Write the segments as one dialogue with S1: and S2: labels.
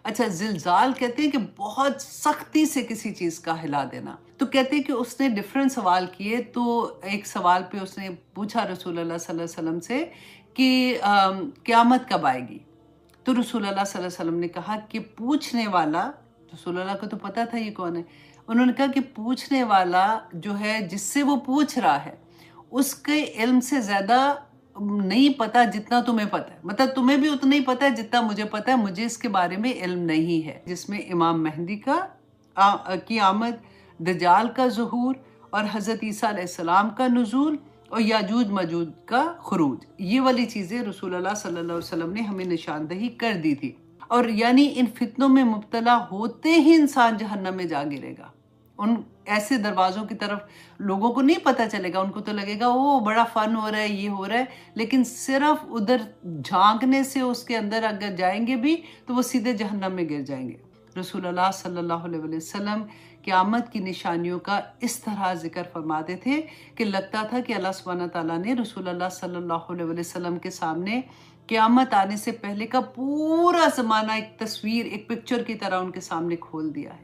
S1: اچھا، زلزال کہتے ہیں کہ بہت سختی سے کسی چیز کا ہلا دینا. تو کہتے ہیں کہ اس نے ڈیفرنٹ سوال کیے، تو ایک سوال پہ اس نے پوچھا رسول اللہ صلی اللہ علیہ وسلم سے کہ قیامت کب آئے گی؟ تو رسول اللہ صلی اللہ علیہ وسلم نے کہا کہ پوچھنے والا، رسول اللہ کو تو پتا تھا یہ کون ہے، انہوں نے کہا کہ پوچھنے والا جو ہے جس سے وہ پوچھ رہا ہے اس کے علم سے زیادہ نہیں پتا جتنا تمہیں پتا ہے. مطلب تمہیں بھی اتنا ہی پتا ہے جتنا مجھے پتا ہے، مجھے اس کے بارے میں علم نہیں ہے. جس میں امام مہدی کی آمد، دجال کا ظہور، اور حضرت عیسیٰ علیہ السلام کا نزول، اور یاجوج ماجوج کا خروج، یہ والی چیزیں رسول اللہ صلی اللہ علیہ وسلم نے ہمیں نشاندہی کر دی تھی. اور یعنی ان فتنوں میں مبتلا ہوتے ہی انسان جہنم میں جا گرے گا. ان ایسے دروازوں کی طرف لوگوں کو نہیں پتہ چلے گا، ان کو تو لگے گا وہ بڑا فن ہو رہا ہے، یہ ہو رہا ہے، لیکن صرف ادھر جھانکنے سے اس کے اندر اگر جائیں گے بھی تو وہ سیدھے جہنم میں گر جائیں گے. رسول اللہ صلی اللہ علیہ وسلم قیامت کی نشانیوں کا اس طرح ذکر فرماتے تھے کہ لگتا تھا کہ اللہ سبحانہ تعالیٰ نے رسول اللہ صلی اللہ علیہ وسلم کے سامنے قیامت آنے سے پہلے کا پورا زمانہ ایک تصویر، ایک پکچر کی طرح ان کے سامنے کھول دیا ہے.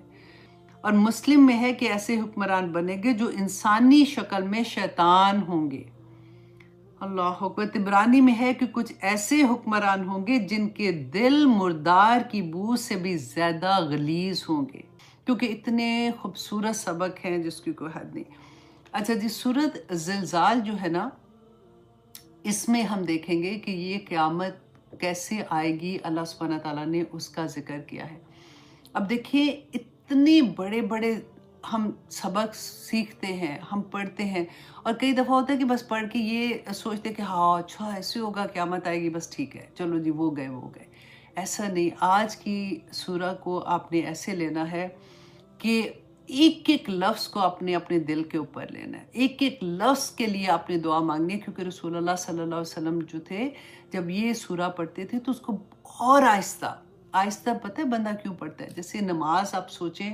S1: اور مسلم میں ہے کہ ایسے حکمران بنے گے جو انسانی شکل میں شیطان ہوں گے. اللہ اکبر. تبرانی میں ہے کہ کچھ ایسے حکمران ہوں گے جن کے دل مردار کی بو سے بھی زیادہ غلیظ ہوں گے. کیونکہ اتنے خوبصورت سبق ہیں جس کی کوئی حد نہیں. اچھا جی، سورۃ زلزال جو ہے نا، اس میں ہم دیکھیں گے کہ یہ قیامت کیسے آئے گی، اللہ سبحانہ تعالیٰ نے اس کا ذکر کیا ہے. اب دیکھیں، اتنے بڑے بڑے ہم سبق سیکھتے ہیں، ہم پڑھتے ہیں، اور کئی دفعہ ہوتا ہے کہ بس پڑھ کے یہ سوچتے ہیں کہ ہاں اچھا ایسے ہوگا، قیامت آئے گی، بس ٹھیک ہے چلو جی وہ گئے وہ گئے. ایسا نہیں. آج کی سورہ کو آپ نے ایسے لینا ہے کہ ایک ایک لفظ کو اپنے اپنے دل کے اوپر لینا ہے، ایک ایک لفظ کے لیے آپ نے دعا مانگنی ہے. کیونکہ رسول اللہ صلی اللہ علیہ وسلم جو تھے، جب یہ سورہ پڑھتے تھے تو اس کو اور آہستہ آہستہ، پتہ ہے بندہ کیوں پڑھتا ہے؟ جیسے نماز آپ سوچیں،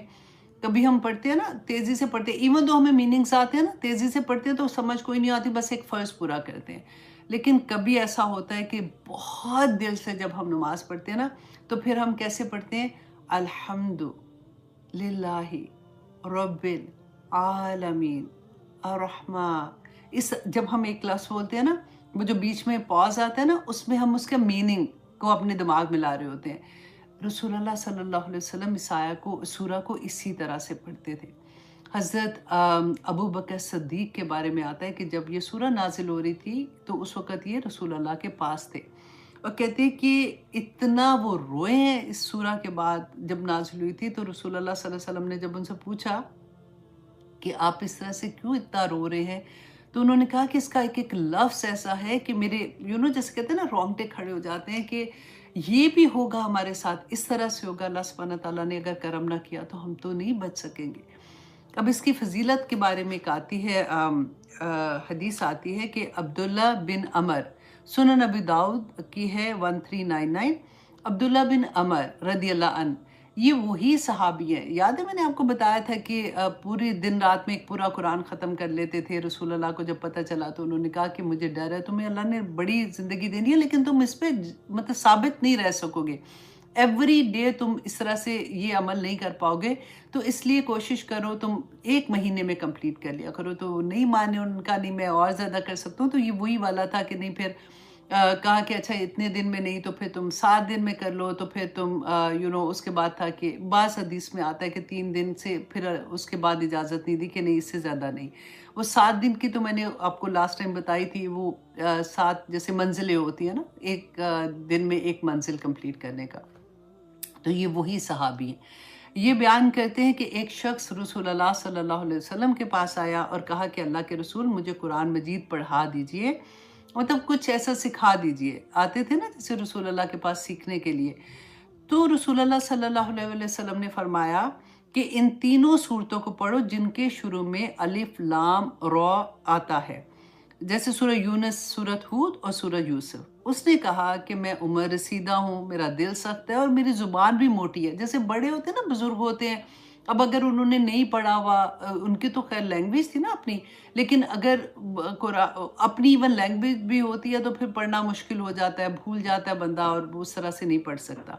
S1: کبھی ہم پڑھتے ہیں نا تیزی سے پڑھتے ہیں، ایون تو ہمیں میننگز آتے ہیں نا، تیزی سے پڑھتے ہیں تو سمجھ کوئی نہیں آتی، بس ایک فرض پورا کرتے ہیں. لیکن کبھی ایسا ہوتا ہے کہ بہت دل سے جب ہم نماز پڑھتے ہیں نا، تو پھر ہم کیسے پڑھتے ہیں؟ الحمد للہ رب العالمین الرحمن. جب ہم ایک لفظ بولتے ہیں نا، وہ جو بیچ میں پاز آتا ہے نا، اس میں ہم اس کا میننگ کو اپنے دماغ میں لا رہے ہوتے ہیں. رسول اللہ صلی اللہ علیہ وسلم اس آیت کو، سورہ کو اسی طرح سے پڑھتے تھے. حضرت ابو بکر صدیق کے بارے میں آتا ہے کہ جب یہ سورہ نازل ہو رہی تھی تو اس وقت یہ رسول اللہ کے پاس تھے، اور کہتے ہیں کہ اتنا وہ روئے ہیں اس سورہ کے بعد. جب نازل ہوئی تھی تو رسول اللہ صلی اللہ علیہ وسلم نے جب ان سے پوچھا کہ آپ اس طرح سے کیوں اتنا رو رہے ہیں، تو انہوں نے کہا کہ اس کا ایک ایک لفظ ایسا ہے کہ میرے جیسے کہتے ہیں نا، رونگٹے کھڑے ہو جاتے ہیں کہ یہ بھی ہوگا ہمارے ساتھ، اس طرح سے ہوگا. اللہ سبحانہ تعالیٰ نے اگر کرم نہ کیا تو ہم تو نہیں بچ سکیں گے. اب اس کی فضیلت کے بارے میں ایک آتی ہے، حدیث آتی ہے کہ عبداللہ بن عمر، سنن نبی داؤد کی ہے 1399. عبداللہ بن عمر رضی اللہ عنہ، یہ وہی صحابی ہیں. یاد ہے میں نے آپ کو بتایا تھا کہ پوری دن رات میں ایک پورا قرآن ختم کر لیتے تھے. رسول اللہ کو جب پتہ چلا تو انہوں نے کہا کہ مجھے ڈر ہے، تمہیں اللہ نے بڑی زندگی دینی ہے لیکن تم اس پہ مطلب ثابت نہیں رہ سکو گے، ایوری ڈے تم اس طرح سے یہ عمل نہیں کر پاؤ گے، تو اس لیے کوشش کرو تم 1 مہینے میں کمپلیٹ کر لیا کرو. تو نہیں مانے، ان کا نہیں میں اور زیادہ کر سکتا ہوں. تو یہ وہی والا تھا کہ نہیں، پھر کہا کہ اچھا اتنے دن میں نہیں تو پھر تم 7 دن میں کر لو. تو پھر تم اس کے بعد تھا کہ بعض حدیث میں آتا ہے کہ 3 دن سے پھر اس کے بعد اجازت نہیں دی کہ نہیں اس سے زیادہ نہیں. وہ 7 دن کی تو میں نے آپ کو لاسٹ ٹائم بتائی تھی، وہ 7 جیسے منزلیں ہوتی ہیں نا، ایک دن میں 1 منزل کمپلیٹ کرنے کا. تو یہ وہی صحابی ہیں. یہ بیان کرتے ہیں کہ ایک شخص رسول اللہ صلی اللہ علیہ وسلم کے پاس آیا اور کہا کہ اللہ کے رسول، مجھے قرآن مجید پڑھا دیجئے، مطلب کچھ ایسا سکھا دیجئے. آتے تھے نا جیسے رسول اللہ کے پاس سیکھنے کے لیے. تو رسول اللہ صلی اللہ علیہ وسلم نے فرمایا کہ ان تینوں صورتوں کو پڑھو جن کے شروع میں الف لام را آتا ہے، جیسے سورہ یونس، سورۃ ہود اور سورہ یوسف. اس نے کہا کہ میں عمر رسیدہ ہوں، میرا دل سخت ہے اور میری زبان بھی موٹی ہے. جیسے بڑے ہوتے ہیں نا، بزرگ ہوتے ہیں، اب اگر انہوں نے نہیں پڑھا ہوا، ان کی تو خیر لینگویج تھی نا اپنی، لیکن اگر اپنی ایون لینگویج بھی ہوتی ہے تو پھر پڑھنا مشکل ہو جاتا ہے، بھول جاتا ہے بندہ اور اس طرح سے نہیں پڑھ سکتا.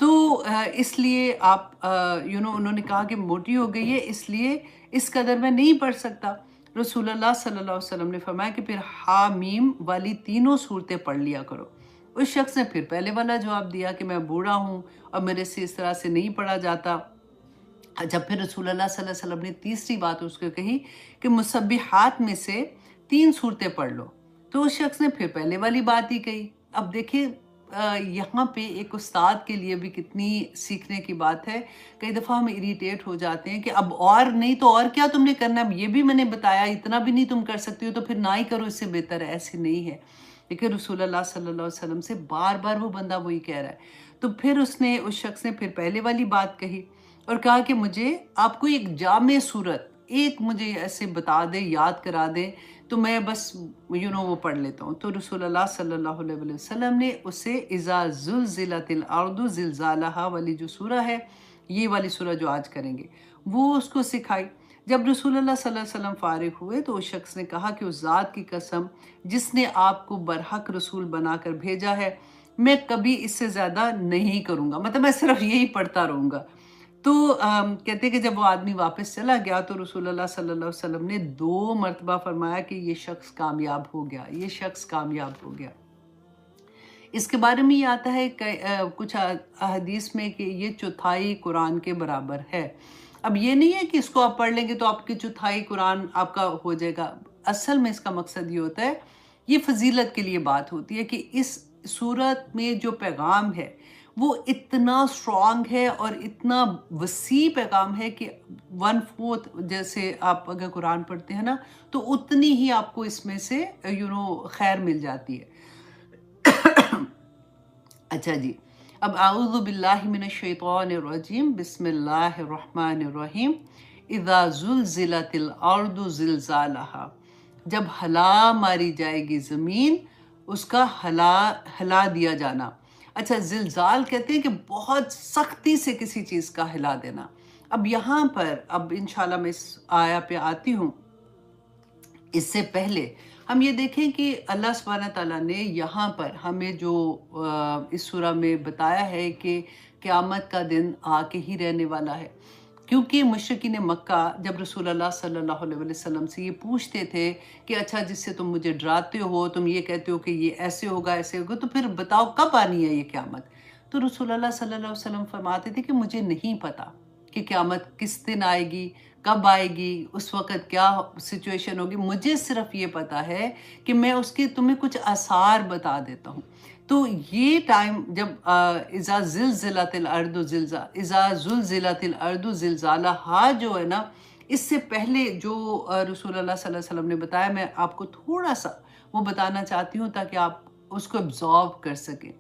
S1: تو اس لیے آپ انہوں نے کہا کہ موٹی ہو گئی ہے، اس لیے اس قدر میں نہیں پڑھ سکتا۔ رسول اللہ صلی اللہ علیہ وسلم نے فرمایا کہ پھر حامیم والی تینوں صورتیں پڑھ لیا کرو۔ اس شخص نے پھر پہلے والا جواب دیا کہ میں بوڑھا ہوں اور میرے سے اس طرح سے نہیں پڑھا جاتا۔ جب پھر رسول اللہ صلی اللہ علیہ وسلم نے تیسری بات اس کو کہی کہ مسبحات میں سے 3 صورتیں پڑھ لو، تو اس شخص نے پھر پہلے والی بات ہی کہی۔ اب دیکھیں یہاں پہ ایک استاد کے لیے بھی کتنی سیکھنے کی بات ہے۔ کئی دفعہ ہم اریٹیٹ ہو جاتے ہیں کہ اب اور نہیں تو اور کیا تم نے کرنا ہے، یہ بھی میں نے بتایا، اتنا بھی نہیں تم کر سکتی ہو تو پھر نہ ہی کرو، اس سے بہتر ہے۔ ایسے نہیں ہے، لیکن رسول اللہ صلی اللہ علیہ وسلم سے بار بار وہ بندہ وہی کہہ رہا ہے۔ تو پھر اس شخص نے پھر پہلے والی بات کہی اور کہا کہ مجھے آپ کو ایک جامع صورت ایک مجھے ایسے بتا دے، یاد کرا دے، تو میں بس وہ پڑھ لیتا ہوں۔ تو رسول اللہ صلی اللہ علیہ وسلم نے اسے اذا زلزلت الارض زلزالہا والی جو سورہ ہے، یہ والی سورہ جو آج کریں گے، وہ اس کو سکھائی۔ جب رسول اللہ صلی اللہ علیہ وسلم فارغ ہوئے تو اس شخص نے کہا کہ اس ذات کی قسم جس نے آپ کو برحق رسول بنا کر بھیجا ہے، میں کبھی اس سے زیادہ نہیں کروں گا، مطلب میں صرف یہی پڑھتا رہوں گا۔ تو کہتے ہیں کہ جب وہ آدمی واپس چلا گیا تو رسول اللہ صلی اللہ علیہ وسلم نے 2 مرتبہ فرمایا کہ یہ شخص کامیاب ہو گیا، یہ شخص کامیاب ہو گیا۔ اس کے بارے میں یہ آتا ہے کچھ احادیث میں کہ یہ چوتھائی قرآن کے برابر ہے۔ اب یہ نہیں ہے کہ اس کو آپ پڑھ لیں گے تو آپ کی چوتھائی قرآن آپ کا ہو جائے گا۔ اصل میں اس کا مقصد یہ ہوتا ہے، یہ فضیلت کے لیے بات ہوتی ہے کہ اس صورت میں جو پیغام ہے وہ اتنا اسٹرانگ ہے اور اتنا وسیع پیغام ہے کہ 1/4 جیسے آپ اگر قرآن پڑھتے ہیں نا تو اتنی ہی آپ کو اس میں سے خیر مل جاتی ہے۔ اچھا جی، اب اعوذ باللہ من الشیطان الرجیم، بسم اللہ الرحمن الرحیم۔ اذا زلزلت الارض زلزالہا، جب ہلا ماری جائے گی زمین، اس کا ہلا دیا جانا۔ اچھا، زلزال کہتے ہیں کہ بہت سختی سے کسی چیز کا ہلا دینا۔ اب یہاں پر اب انشاءاللہ میں اس آیا پہ آتی ہوں۔ اس سے پہلے ہم یہ دیکھیں کہ اللہ سبحانہ تعالیٰ نے یہاں پر ہمیں جو اس سورہ میں بتایا ہے کہ قیامت کا دن آ کے ہی رہنے والا ہے، کیونکہ مشرکین مکہ جب رسول اللہ صلی اللہ علیہ وسلم سے یہ پوچھتے تھے کہ اچھا جس سے تم مجھے ڈراتے ہو، تم یہ کہتے ہو کہ یہ ایسے ہوگا ایسے ہوگا، تو پھر بتاؤ کب آنی ہے یہ قیامت؟ تو رسول اللہ صلی اللہ علیہ وسلم فرماتے تھے کہ مجھے نہیں پتا کہ قیامت کس دن آئے گی، کب آئے گی، اس وقت کیا سچویشن ہوگی، مجھے صرف یہ پتا ہے کہ میں اس کے تمہیں کچھ آثار بتا دیتا ہوں۔ تو یہ ٹائم جب اذا زلزلت الارض زلزالہا جو ہے نا، اس سے پہلے جو رسول اللہ صلی اللہ علیہ وسلم نے بتایا، میں آپ کو تھوڑا سا وہ بتانا چاہتی ہوں تاکہ آپ اس کو ابزارو کر سکیں۔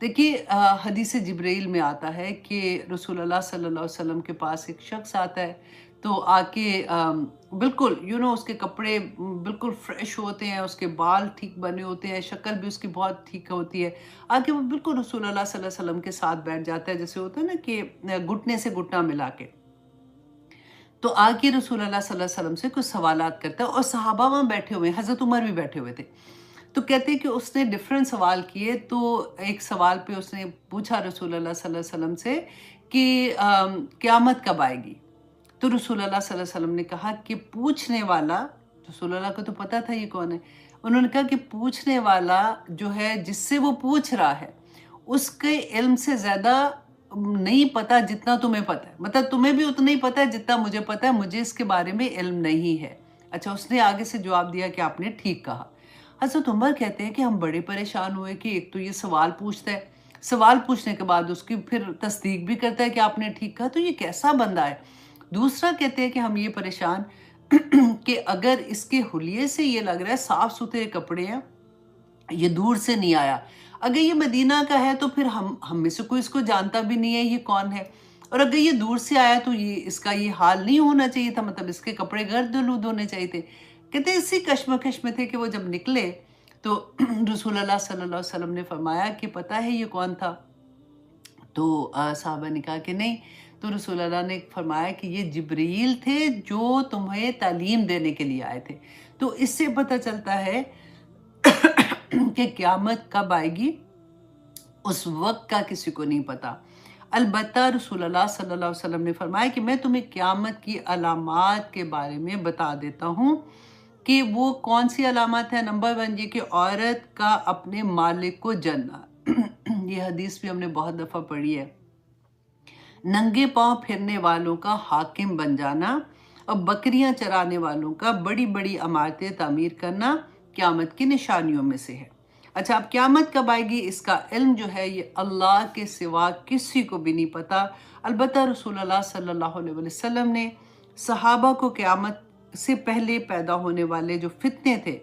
S1: دیکھیے حدیث جبرائیل میں آتا ہے کہ رسول اللہ صلی اللہ علیہ وسلم کے پاس ایک شخص آتا ہے، تو آ کے بالکل اس کے کپڑے بالکل فریش ہوتے ہیں، اس کے بال ٹھیک بنے ہوتے ہیں، شکل بھی اس کی بہت ٹھیک ہوتی ہے۔ آ کے وہ بالکل رسول اللہ صلی اللہ علیہ وسلم کے ساتھ بیٹھ جاتا ہے، جیسے ہوتا ہے نا کہ گھٹنے سے گھٹنا ملا کے، تو آ کے رسول اللہ صلی اللہ علیہ وسلم سے کچھ سوالات کرتا ہے، اور صحابہ وہاں بیٹھے ہوئے ہیں، حضرت عمر بھی بیٹھے ہوئے تھے۔ تو کہتے ہیں کہ اس نے ڈیفرنٹ سوال کیے، تو ایک سوال پہ اس نے پوچھا رسول اللہ صلی اللہ علیہ وسلم سے کہ قیامت کب آئے گی؟ تو رسول اللہ صلی اللہ علیہ وسلم نے کہا کہ پوچھنے والا، رسول اللہ کو تو پتا تھا یہ کون ہے، انہوں نے کہا کہ پوچھنے والا جو ہے جس سے وہ پوچھ رہا ہے، اس کے علم سے زیادہ نہیں پتا جتنا تمہیں پتا ہے، مطلب تمہیں بھی اتنا ہی پتا ہے جتنا مجھے پتا ہے، مجھے اس کے بارے میں علم نہیں ہے۔ اچھا، اس نے آگے سے جواب دیا کہ آپ نے ٹھیک کہا۔ حضرت عمر کہتے ہیں کہ ہم بڑے پریشان ہوئے کہ ایک تو یہ سوال پوچھتا ہے، سوال پوچھنے کے بعد اس کی پھر تصدیق بھی کرتا ہے کہ آپ نے ٹھیک کہا، تو یہ کیسا بندہ ہے۔ دوسرا کہتے ہیں کہ ہم یہ پریشان کہ اگر اس کے حلیے سے یہ لگ رہا ہے صاف ستھرے کپڑے ہیں، یہ دور سے نہیں آیا، اگر یہ مدینہ کا ہے تو پھر ہم میں سے کوئی اس کو جانتا بھی نہیں ہے یہ کون ہے، اور اگر یہ دور سے آیا تو اس کا یہ حال نہیں ہونا چاہیے تھا، مطلب اس کے کپڑے گرد آلود ہونے چاہیے تھے۔ کہتے ہیں اسی کشمکش میں تھے کہ وہ جب نکلے تو رسول اللہ صلی اللہ علیہ وسلم نے فرمایا کہ پتہ ہے یہ کون تھا؟ تو صحابہ نے کہا کہ نہیں، تو رسول اللہ نے فرمایا کہ یہ جبریل تھے جو تمہیں تعلیم دینے کے لیے آئے تھے۔ تو اس سے پتہ چلتا ہے کہ قیامت کب آئے گی اس وقت کا کسی کو نہیں پتا۔ البتہ رسول اللہ صلی اللہ علیہ وسلم نے فرمایا کہ میں تمہیں قیامت کی علامات کے بارے میں بتا دیتا ہوں کہ وہ کون سی علامات ہیں۔ نمبر 1 یہ کہ عورت کا اپنے مالک کو جلنا، یہ حدیث بھی ہم نے بہت دفعہ پڑھی ہے۔ ننگے پاؤں پھرنے والوں کا حاکم بن جانا، اور بکریاں چرانے والوں کا بڑی بڑی عمارتیں تعمیر کرنا قیامت کی نشانیوں میں سے ہے۔ اچھا، اب قیامت کب آئے گی اس کا علم جو ہے یہ اللہ کے سوا کسی کو بھی نہیں پتا۔ البتہ رسول اللہ صلی اللہ علیہ وسلم نے صحابہ کو قیامت سے پہلے پیدا ہونے والے جو فتنے تھے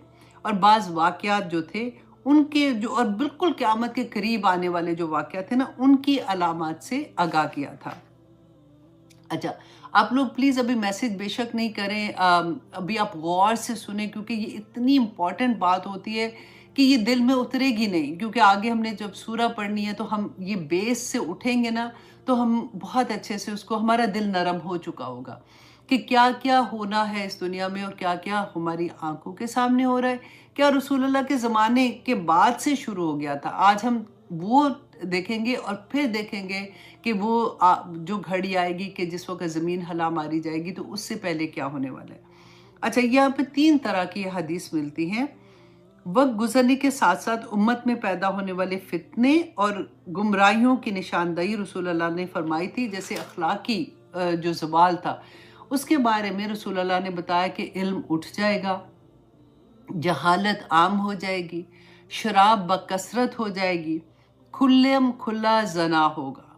S1: اور بعض واقعات جو تھے ان کے جو، اور بالکل قیامت کے قریب آنے والے جو واقعات تھے نا، ان کی علامات سے آگاہ کیا تھا۔ اچھا، آپ لوگ پلیز ابھی میسج بے شک نہیں کریں، ابھی آپ غور سے سنیں، کیونکہ یہ اتنی امپورٹنٹ بات ہوتی ہے کہ یہ دل میں اترے گی نہیں، کیونکہ آگے ہم نے جب سورہ پڑھنی ہے تو ہم یہ بیس سے اٹھیں گے نا تو ہم بہت اچھے سے اس کو، ہمارا دل نرم ہو چکا ہوگا کہ کیا کیا ہونا ہے اس دنیا میں اور کیا کیا ہماری آنکھوں کے سامنے ہو رہا ہے، کیا رسول اللہ کے زمانے کے بعد سے شروع ہو گیا تھا۔ آج ہم وہ دیکھیں گے اور پھر دیکھیں گے کہ وہ جو گھڑی آئے گی کہ جس وقت زمین ہلا ماری جائے گی تو اس سے پہلے کیا ہونے والا ہے۔ اچھا، یہاں پہ 3 طرح کی حدیث ملتی ہیں۔ وقت گزرنے کے ساتھ ساتھ امت میں پیدا ہونے والے فتنے اور گمراہیوں کی نشاندہی رسول اللہ نے فرمائی تھی، جیسے اخلاقی جو زوال تھا اس کے بارے میں رسول اللہ نے بتایا کہ علم اٹھ جائے گا، جہالت عام ہو جائے گی، شراب بکثرت ہو جائے گی، کھلا زنا ہوگا۔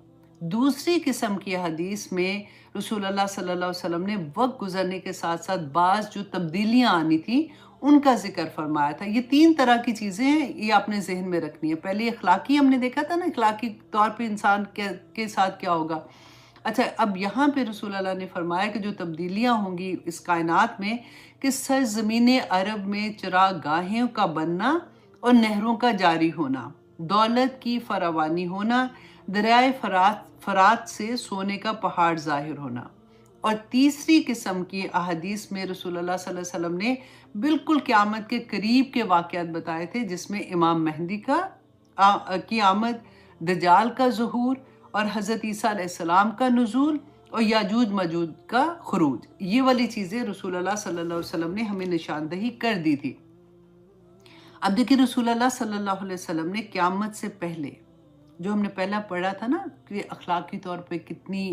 S1: دوسری قسم کی حدیث میں رسول اللہ صلی اللہ علیہ وسلم نے وقت گزرنے کے ساتھ ساتھ بعض جو تبدیلیاں آنی تھیں ان کا ذکر فرمایا تھا۔ یہ 3 طرح کی چیزیں ہیں، یہ آپ نے ذہن میں رکھنی ہے۔ پہلے اخلاقی ہم نے دیکھا تھا نا، اخلاقی طور پہ انسان کے ساتھ کیا ہوگا۔ اچھا، اب یہاں پہ رسول اللہ نے فرمایا کہ جو تبدیلیاں ہوں گی اس کائنات میں، کہ سرزمین عرب میں چراغ گاہوں کا بننا اور نہروں کا جاری ہونا، دولت کی فراوانی ہونا، دریائے فرات سے سونے کا پہاڑ ظاہر ہونا۔ اور تیسری قسم کی احادیث میں رسول اللہ صلی اللہ علیہ وسلم نے بالکل قیامت کے قریب کے واقعات بتائے تھے، جس میں امام مہدی کی آمد، دجال کا ظہور، اور حضرت عیسیٰ علیہ السلام کا نزول، اور یاجوج ماجوج کا خروج۔ یہ والی چیزیں رسول اللہ صلی اللہ علیہ وسلم نے ہمیں نشاندہی کر دی تھی۔ اب دیکھیں رسول اللہ صلی اللہ علیہ وسلم نے قیامت سے پہلے جو ہم نے پہلا پڑھا تھا نا کہ اخلاقی طور پہ کتنی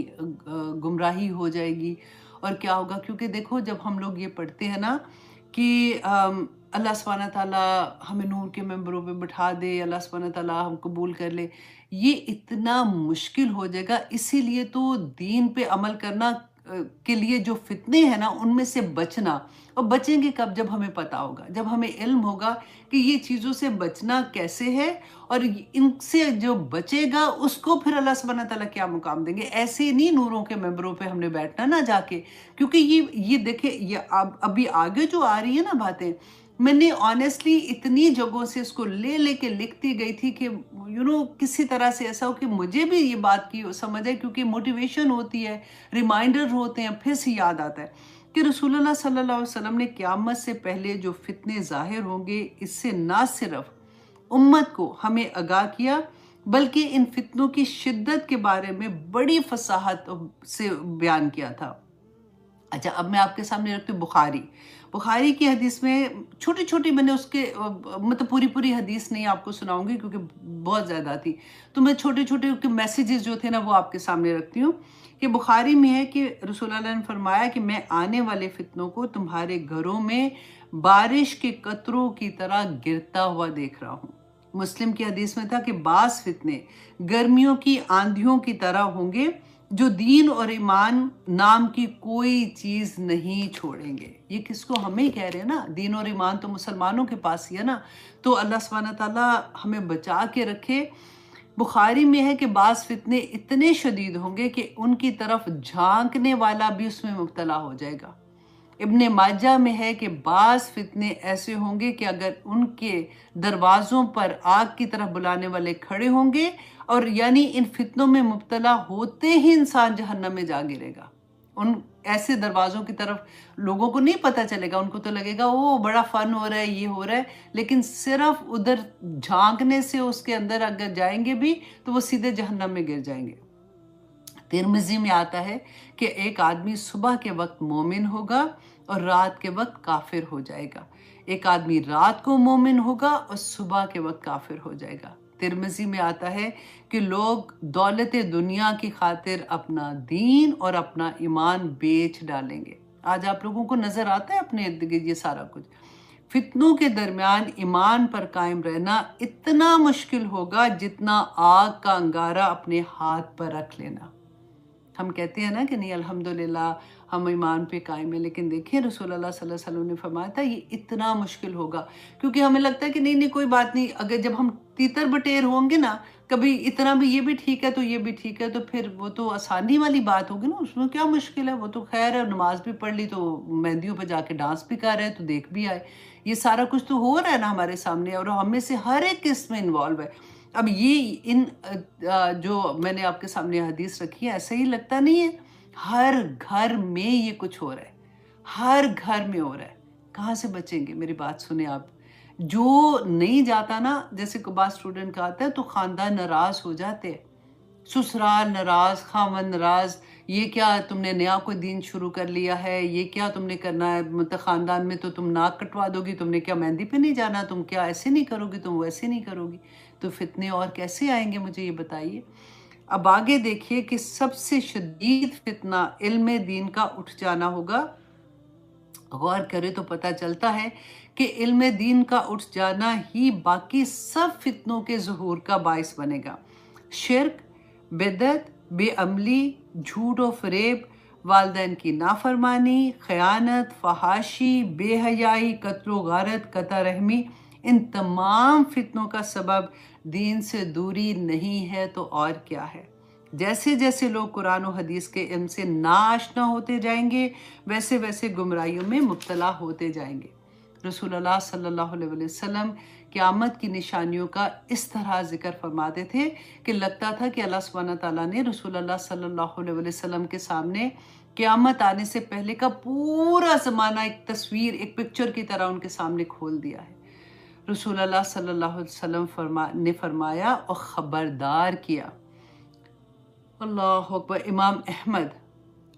S1: گمراہی ہو جائے گی اور کیا ہوگا، کیونکہ دیکھو جب ہم لوگ یہ پڑھتے ہیں نا کہ اللہ سبحانہ تعالیٰ ہمیں نور کے ممبروں پہ بٹھا دے، اللہ سبحانہ تعالیٰ ہم قبول کر لے، یہ اتنا مشکل ہو جائے گا۔ اسی لیے تو دین پہ عمل کرنا کے لیے جو فتنے ہیں نا ان میں سے بچنا، اور بچیں گے کب؟ جب ہمیں پتہ ہوگا، جب ہمیں علم ہوگا کہ یہ چیزوں سے بچنا کیسے ہے، اور ان سے جو بچے گا اس کو پھر اللہ سبحانہ تعالیٰ کیا مقام دیں گے۔ ایسے نہیں نوروں کے ممبروں پہ ہم نے بیٹھنا نہ جا کے، کیونکہ یہ دیکھیں، یہ ابھی آگے جو آ رہی ہے نا باتیں، میں نے آنیسٹلی اتنی جگہوں سے اس کو لے کے لکھتی گئی تھی کہ کسی طرح سے ایسا ہو کہ مجھے بھی یہ بات کی سمجھ ہے، کیونکہ موٹیویشن ہوتی ہے، ریمائنڈر ہوتے ہیں، پھر سے یاد آتا ہے کہ رسول اللہ صلی اللہ علیہ وسلم نے قیامت سے پہلے جو فتنے ظاہر ہوں گے اس سے نہ صرف امت کو ہمیں آگاہ کیا، بلکہ ان فتنوں کی شدت کے بارے میں بڑی فصاحت سے بیان کیا تھا۔ اچھا، اب میں آپ کے سامنے رکھتی ہوں بخاری کی حدیث میں چھوٹی چھوٹی، میں نے اس کے مطلب پوری حدیث نہیں آپ کو سناؤں گی کیونکہ بہت زیادہ تھی، تو میں چھوٹے چھوٹے میسیجز جو تھے نا وہ آپ کے سامنے رکھتی ہوں۔ کہ بخاری میں ہے کہ رسول اللہ نے فرمایا کہ میں آنے والے فتنوں کو تمہارے گھروں میں بارش کے قطروں کی طرح گرتا ہوا دیکھ رہا ہوں۔ مسلم کی حدیث میں تھا کہ بعض فتنے گرمیوں کی آندھیوں کی طرح ہوں گے جو دین اور ایمان نام کی کوئی چیز نہیں چھوڑیں گے۔ یہ کس کو؟ ہمیں کہہ رہے ہیں نا، دین اور ایمان تو مسلمانوں کے پاس ہی ہے نا، تو اللہ سبحانہ تعالیٰ ہمیں بچا کے رکھے۔ بخاری میں ہے کہ بعض فتنے اتنے شدید ہوں گے کہ ان کی طرف جھانکنے والا بھی اس میں مبتلا ہو جائے گا۔ ابن ماجہ میں ہے کہ بعض فتنے ایسے ہوں گے کہ اگر ان کے دروازوں پر آگ کی طرف بلانے والے کھڑے ہوں گے، اور یعنی ان فتنوں میں مبتلا ہوتے ہی انسان جہنم میں جا گرے گا۔ ان ایسے دروازوں کی طرف لوگوں کو نہیں پتہ چلے گا، ان کو تو لگے گا وہ بڑا فن ہو رہا ہے، یہ ہو رہا ہے، لیکن صرف ادھر جھانکنے سے اس کے اندر اگر جائیں گے بھی تو وہ سیدھے جہنم میں گر جائیں گے۔ ترمذی میں آتا ہے کہ ایک آدمی صبح کے وقت مومن ہوگا اور رات کے وقت کافر ہو جائے گا، ایک آدمی رات کو مومن ہوگا اور صبح کے وقت کافر ہو جائے گا۔ ترمذی میں آتا ہے کہ لوگ دولت دنیا کی خاطر اپنا دین اور اپنا ایمان بیچ ڈالیں گے۔ آج آپ لوگوں کو نظر آتا ہے اپنے ارد گرد یہ سارا کچھ۔ فتنوں کے درمیان ایمان پر قائم رہنا اتنا مشکل ہوگا جتنا آگ کا انگارہ اپنے ہاتھ پر رکھ لینا۔ ہم کہتے ہیں نا کہ نہیں الحمدللہ ہم ایمان پہ قائم ہیں، لیکن دیکھیں رسول اللہ صلی اللہ علیہ وسلم نے فرمایا تھا یہ اتنا مشکل ہوگا، کیونکہ ہمیں لگتا ہے کہ نہیں کوئی بات نہیں، اگر جب ہم تیتر بٹیر ہوں گے نا، کبھی اتنا بھی یہ بھی ٹھیک ہے تو یہ بھی ٹھیک ہے، تو پھر وہ تو آسانی والی بات ہوگی نا، اس میں کیا مشکل ہے، وہ تو خیر ہے، نماز بھی پڑھ لی تو مہندیوں پہ جا کے ڈانس بھی کر رہے ہیں تو دیکھ بھی آئے، یہ سارا کچھ تو ہو رہا ہے نا ہمارے سامنے، اور ہم میں سے ہر ایک اس میں انوالو ہے۔ اب یہ جو میں نے آپ کے سامنے حدیث رکھی ہے ایسا ہی لگتا نہیں ہے، ہر گھر میں یہ کچھ ہو رہا ہے، ہر گھر میں ہو رہا ہے، کہاں سے بچیں گے؟ میری بات سنیں آپ، جو نہیں جاتا نا، جیسے بعض اسٹوڈنٹ کا آتا ہے تو خاندان ناراض ہو جاتے ہیں، سسرال ناراض، خاوند ناراض، یہ کیا تم نے نیا کوئی دین شروع کر لیا ہے، یہ کیا تم نے کرنا ہے، مطلب خاندان میں تو تم ناک کٹوا دو گی، تم نے کیا مہندی پہ نہیں جانا، تم کیا ایسے نہیں کرو گی، تم ویسے نہیں کرو گی، تو فتنے اور کیسے آئیں گے مجھے یہ بتائیے۔ اب آگے دیکھیے کہ سب سے شدید فتنہ علم دین کا اٹھ جانا ہوگا۔ غور کرے تو پتہ چلتا ہے کہ علم دین کا اٹھ جانا ہی باقی سب فتنوں کے ظہور کا باعث بنے گا۔ شرک، بدعت، بے عملی، جھوٹ و فریب، والدین کی نافرمانی، خیانت، فحاشی، بے حیائی، قتل و غارت، قطع رحمی، ان تمام فتنوں کا سبب دین سے دوری نہیں ہے تو اور کیا ہے؟ جیسے جیسے لوگ قرآن و حدیث کے علم سے ناآشنا ہوتے جائیں گے، ویسے ویسے گمراہیوں میں مبتلا ہوتے جائیں گے۔ رسول اللہ صلی اللہ علیہ وسلم قیامت کی نشانیوں کا اس طرح ذکر فرماتے تھے کہ لگتا تھا کہ اللہ سبحانہ تعالیٰ نے رسول اللہ صلی اللہ علیہ وسلم کے سامنے قیامت آنے سے پہلے کا پورا زمانہ ایک تصویر، ایک پکچر کی طرح ان کے سامنے کھول دیا ہے۔ رسول اللہ صلی اللہ علیہ وسلم نے فرمایا اور خبردار کیا۔ اللہ اکبر۔ امام احمد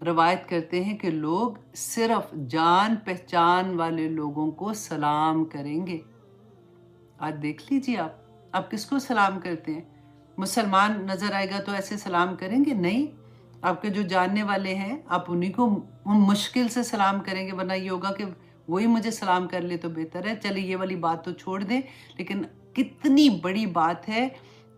S1: روایت کرتے ہیں کہ لوگ صرف جان پہچان والے لوگوں کو سلام کریں گے۔ آج دیکھ لیجیے آپ کس کو سلام کرتے ہیں؟ مسلمان نظر آئے گا تو ایسے سلام کریں گے؟ نہیں، آپ کے جو جاننے والے ہیں آپ انہی کو مشکل سے سلام کریں گے، ورنہ یہ ہوگا کہ وہی مجھے سلام کر لے تو بہتر ہے۔ چلیے یہ والی بات تو چھوڑ دیں، لیکن کتنی بڑی بات ہے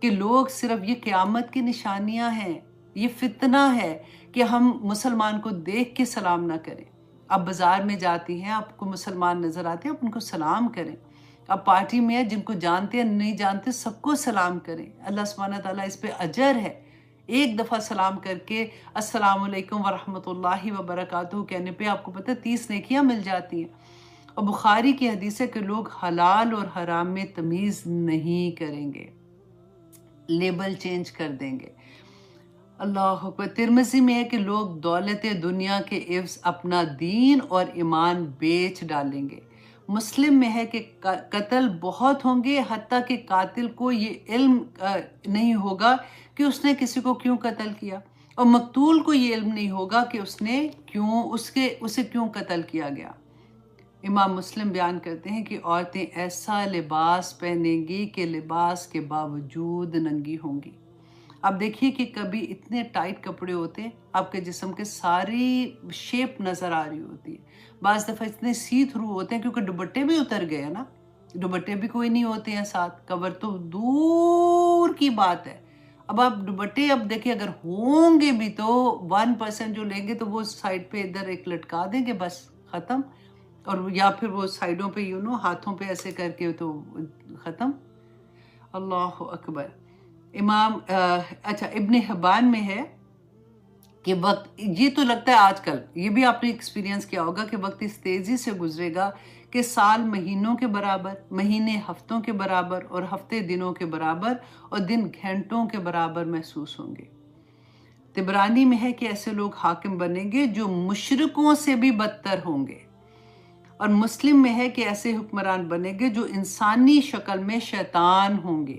S1: کہ لوگ صرف یہ قیامت کی نشانیاں ہیں، یہ فتنہ ہے کہ ہم مسلمان کو دیکھ کے سلام نہ کریں۔ آپ بازار میں جاتی ہیں، آپ کو مسلمان نظر آتے ہیں، آپ ان کو سلام کریں۔ آپ پارٹی میں ہیں، جن کو جانتے ہیں نہیں جانتے سب کو سلام کریں۔ اللہ سبحانہ تعالیٰ اس پہ اجر ہے۔ ایک دفعہ سلام کر کے السلام علیکم ورحمۃ اللہ وبرکاتہ کہنے پہ آپ کو پتہ 30 نیکیاں مل جاتی ہیں۔ اور بخاری کی حدیث ہے کہ لوگ حلال اور حرام میں تمیز نہیں کریں گے، لیبل چینج کر دیں گے۔ اللہ اکبر۔ ترمذی میں ہے کہ لوگ دولت دنیا کے عوض اپنا دین اور ایمان بیچ ڈالیں گے۔ مسلم میں ہے کہ قتل بہت ہوں گے، حتیٰ کہ قاتل کو یہ علم نہیں ہوگا کہ اس نے کسی کو کیوں قتل کیا، اور مقتول کو یہ علم نہیں ہوگا کہ اسے کیوں قتل کیا گیا۔ امام مسلم بیان کرتے ہیں کہ عورتیں ایسا لباس پہنیں گی کہ لباس کے باوجود ننگی ہوں گی۔ اب دیکھیے کہ کبھی اتنے ٹائٹ کپڑے ہوتے ہیں، آپ کے جسم کے ساری شیپ نظر آ رہی ہوتی ہے، بعض دفعہ اتنے سی تھرو ہوتے ہیں کیونکہ دوپٹے بھی اتر گئے ہیں نا، دوپٹے بھی کوئی نہیں ہوتے ہیں ساتھ، کور تو دور کی بات ہے۔ اب آپ دوپٹے اب دیکھیں اگر ہوں گے بھی تو 1% جو لیں گے تو وہ سائڈ پہ ادھر ایک لٹکا دیں گے، بس ختم، اور یا پھر وہ سائڈوں پہ ہاتھوں پہ ایسے کر کے تو ختم۔ اللہ اکبر۔ ابن حبان میں ہے کہ وقت، یہ تو لگتا ہے آج کل، یہ بھی آپ نے ایکسپیرینس کیا ہوگا کہ وقت اس تیزی سے گزرے گا کہ سال مہینوں کے برابر، مہینے ہفتوں کے برابر، اور ہفتے دنوں کے برابر، اور دن گھنٹوں کے برابر محسوس ہوں گے۔ طبرانی میں ہے کہ ایسے لوگ حاکم بنیں گے جو مشرکوں سے بھی بدتر ہوں گے، اور مسلم میں ہے کہ ایسے حکمران بنیں گے جو انسانی شکل میں شیطان ہوں گے۔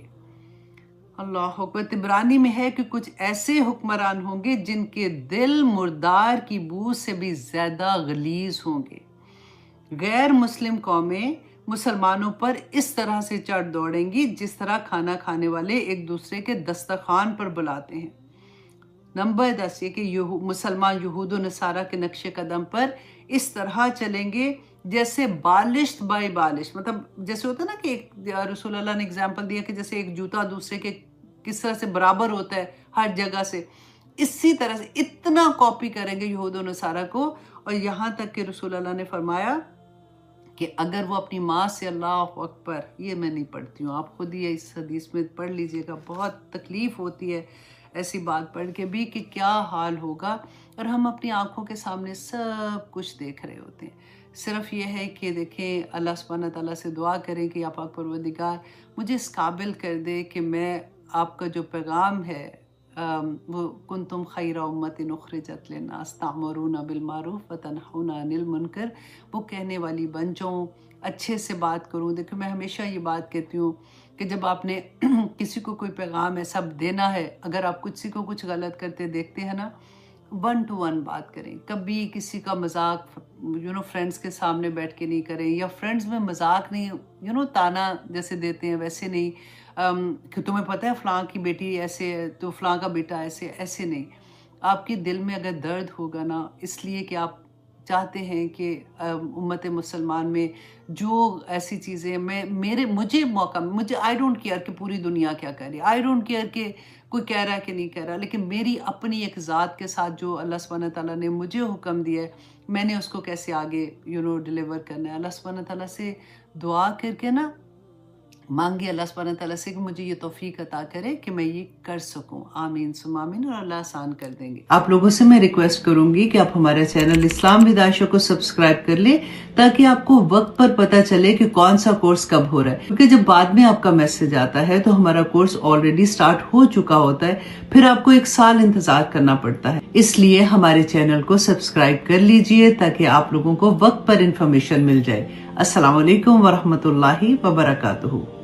S1: اللہ اکبر. تبرانی میں ہے کہ کچھ ایسے حکمران ہوں گے جن کے دل مردار کی بو سے بھی زیادہ غلیظ ہوں گے. غیر مسلم قومیں مسلمانوں پر اس طرح سے چڑھ دوڑیں گی جس طرح کھانا کھانے والے ایک دوسرے کے دسترخوان پر بلاتے ہیں. نمبر 10 یہ کہ مسلمان یہود و نصارہ کے نقش قدم پر اس طرح چلیں گے جیسے بالشت بائی بالشت. مطلب جیسے ہوتا ہے نا کہ رسول اللہ نے اگزامپل دیا کہ جیسے ایک جوتا دوسرے کے کس طرح سے برابر ہوتا ہے ہر جگہ سے، اسی طرح سے اتنا کاپی کریں گے یہود و نصارہ کو. اور یہاں تک کہ رسول اللہ نے فرمایا کہ اگر وہ اپنی ماں سے اللہ اکبر، یہ میں نہیں پڑھتی ہوں، آپ خود ہی اس حدیث میں پڑھ لیجئے گا، بہت تکلیف ہوتی ہے ایسی بات پڑھ کے بھی کہ کیا حال ہوگا. اور ہم اپنی آنکھوں کے سامنے سب کچھ دیکھ رہے ہوتے ہیں. صرف یہ ہے کہ دیکھیں اللہ سبحانہ تعالیٰ سے دعا کریں کہ یا پاک پروردگار مجھے اس قابل کر دے کہ میں آپ کا جو پیغام ہے وہ کنتم خیر امت اخرجت للناس تأمرون بالمعروف وتنہون عن المنکر، وہ کہنے والی بن جاؤں، اچھے سے بات کروں. دیکھو میں ہمیشہ یہ بات کہتی ہوں کہ جب آپ نے کسی کو کوئی پیغام ایسا دینا ہے، اگر آپ کسی کو کچھ غلط کرتے دیکھتے ہیں نا، 1 to 1 بات کریں. کبھی کسی کا مذاق فرینڈس کے سامنے بیٹھ کے نہیں کریں، یا فرینڈس میں مذاق نہیں تانا جیسے دیتے ہیں ویسے نہیں کہ تمہیں پتہ ہے فلاں کی بیٹی ایسے ہے تو فلاں کا بیٹا ایسے نہیں. آپ کے دل میں اگر درد ہوگا نا، اس لیے کہ آپ چاہتے ہیں کہ امت مسلمان میں جو ایسی چیزیں مجھے موقع، مجھے آئی ڈونٹ کیئر کہ پوری دنیا کیا کہہ رہی ہے، آئی ڈونٹ کیئر کہ کوئی کہہ رہا ہے کہ نہیں کہہ رہا، لیکن میری اپنی ایک ذات کے ساتھ جو اللہ سبحانہ تعالیٰ نے مجھے حکم دیا ہے، میں نے اس کو کیسے آگے ڈیلیور کرنا ہے. اللہ سبحانہ تعالیٰ سے دعا کر کے نا مانگے اللہ سبحانہ تعالیٰ سے کہ مجھے یہ توفیق عطا کرے کہ میں یہ کر سکوں. آمین ثم آمین. اور اللہ آسان کر دیں گے. آپ لوگوں سے میں ریکویسٹ کروں گی کہ آپ ہمارے چینل اسلام ود عائشہ کو سبسکرائب کر لیں تاکہ آپ کو وقت پر پتہ چلے کہ کون سا کورس کب ہو رہا ہے، کیونکہ جب بعد میں آپ کا میسج آتا ہے تو ہمارا کورس آلریڈی سٹارٹ ہو چکا ہوتا ہے، پھر آپ کو 1 سال انتظار کرنا پڑتا ہے. اس لیے ہمارے چینل کو سبسکرائب کر لیجئے تاکہ آپ لوگوں کو وقت پر انفارمیشن مل جائے. السلام علیکم ورحمۃ اللہ وبرکاتہ.